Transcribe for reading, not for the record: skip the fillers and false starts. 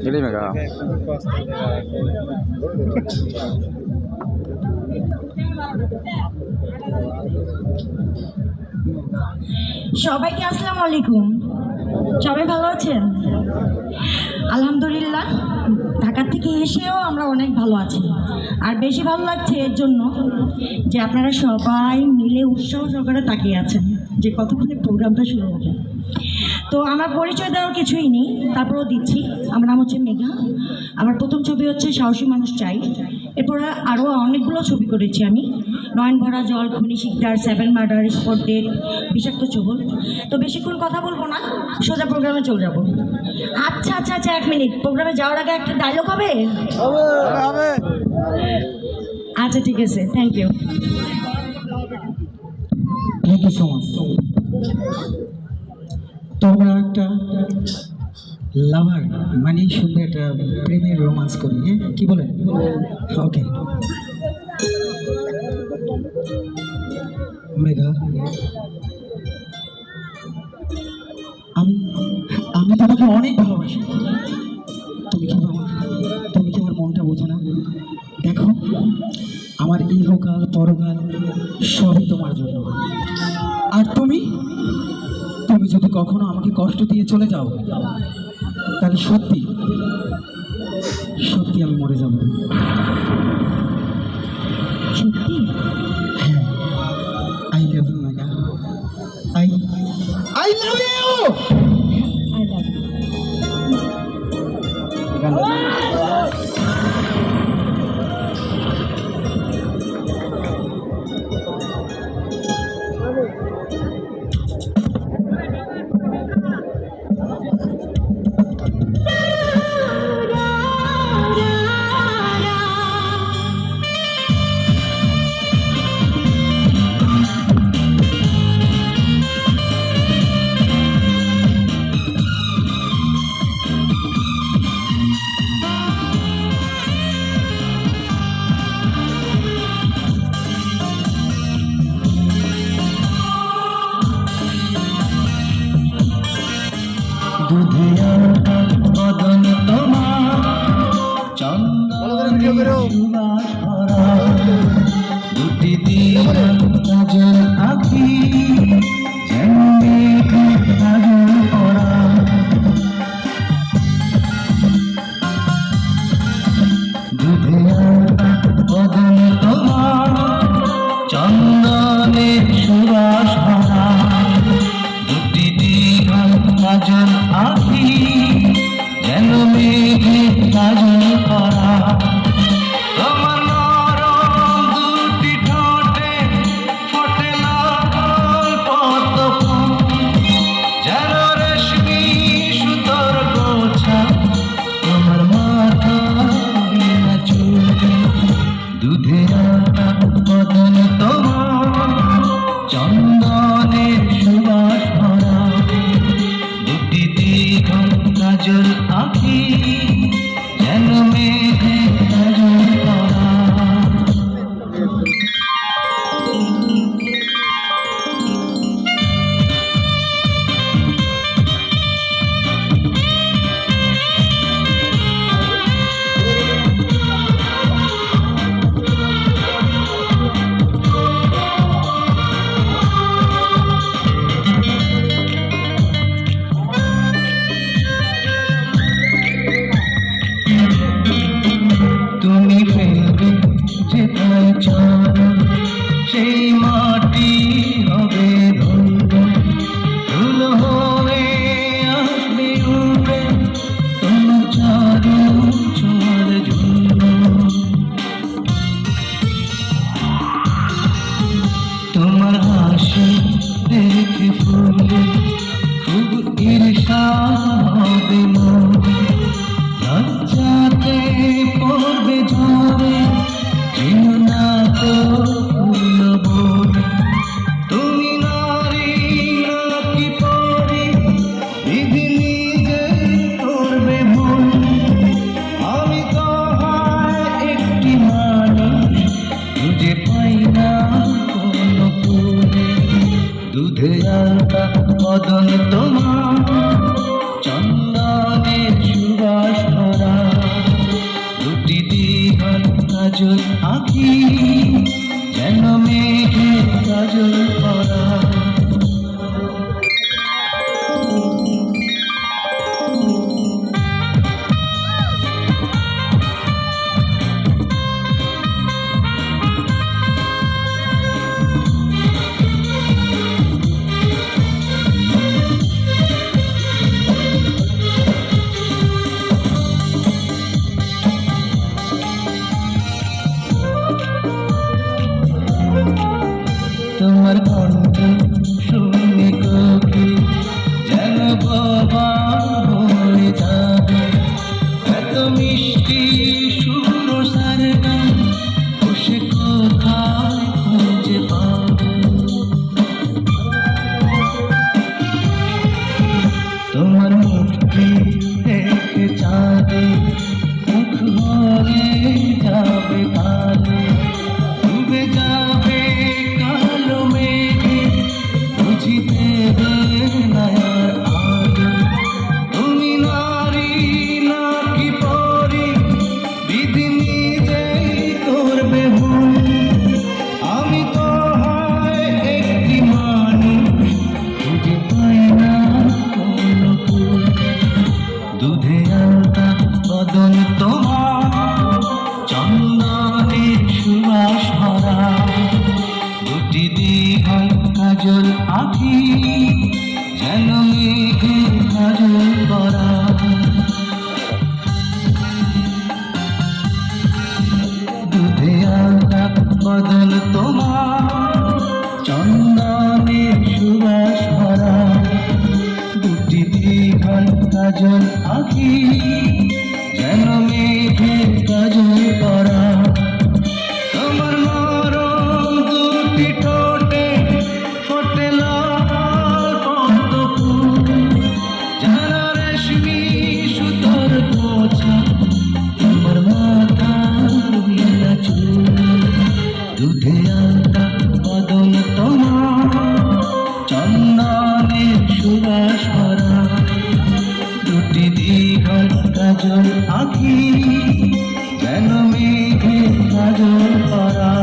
এটাই মেগা। সবাইকে আসসালামু আলাইকুম। সবাই ভালো আছেন? আলহামদুলিল্লাহ, ঢাকা থেকে এসেও আমরা অনেক ভালো আছি। আর বেশি ভালো লাগছে এর জন্য যে আপনারা সবাই মিলে উৎসাহ সহকারে তাকিয়ে আছেন যে কতক্ষণে প্রোগ্রামটা শুরু হবে। তো আমার পরিচয় দেওয়ার কিছুই নেই, তারপরেও দিচ্ছি। আমার নাম হচ্ছে মেঘা। আমার প্রথম ছবি হচ্ছে সাহসী মানুষ চাই। এরপরে আরও অনেকগুলো ছবি করেছি আমি, নয়ন ভরা জল, খনি শিকদার, 7 মার্ডার, স্পট ডেট, বিষাক্ত চুবল। তো বেশিক্ষণ কথা বলবো না, সোজা প্রোগ্রামে চলে যাবো। আচ্ছা আচ্ছা আচ্ছা, 1 মিনিট, প্রোগ্রামে যাওয়ার আগে একটা ডায়লগ হবে? আচ্ছা ঠিক আছে, thank you. Thank you so much. তোমরা একটা লাভার মানে সুন্দর একটা প্রেমের রোমান্স করি, হ্যাঁ কি বলেন? ওকে মেঘা, আমি আমি তোমাকে অনেক ভালোবাসি। তুমি কি আমার মনটা বোঝো না? দেখো, আমার ইহকাল পরকাল সবই তোমার জন্য। আর তুমি তুমি যদি কখনো আমাকে কষ্ট দিয়ে চলে যাও, তাহলে সত্যি সত্যি আমি মরে যাব। সত্যি? হ্যাঁ, I love you Megha, I love you. I love you. দুধিয়া বদন তোমার চন্দনের সুবাস ভরা, দুটি দিন কাজল আঁখি যেন মেঘে কাজল পরা। দুধিয়া বদন তোমার চন্দনের সুবাস ভরা, দুটি দিন কাজল আঁখি যেন মেঘে কাজল করা। তোমার নরম দুটি ঠোঁটে ফোটে লাল পদ্ম ফুল, যেন রেশমি সুতোর গোছা তোমার মাথা বিনা চুল। দুধের বদন তোমার চন্দনের সুবাস ভরা, দুটি দীঘল কাজল আঁখি যেন মেঘে কাজল করা। তুমি ফেলবে যেথায় চরণ, সেই মাটি হবে ধন্য। ধুল হয়ে আসবে উঠে তোমার চরণ ছোঁয়ার জন্য। তোমার হাসি দেখে ফুলে খুব ঈর্ষা হবে মনে, লজ্জাতে পড়বে ঝরে যেন না তো ফুল বনে। তুমি নারী নাকি পরি, বিধি নিজে করবে ভুল, কাজল আঁকি, যেন মেঘের কাজল পরা। তোমার নরম দুটি ঠোঁটে ফোটে লাল পদ্ম ফুল, যেন রেশমি সুতোর গোছা তোমার মাথার নীলা চুল। দুধে আলতা বদন তোমার, চন্দনের সুবাস ভরা। দুটি দীঘল কাজল আঁকি, যেন মেঘের কাজল পরা।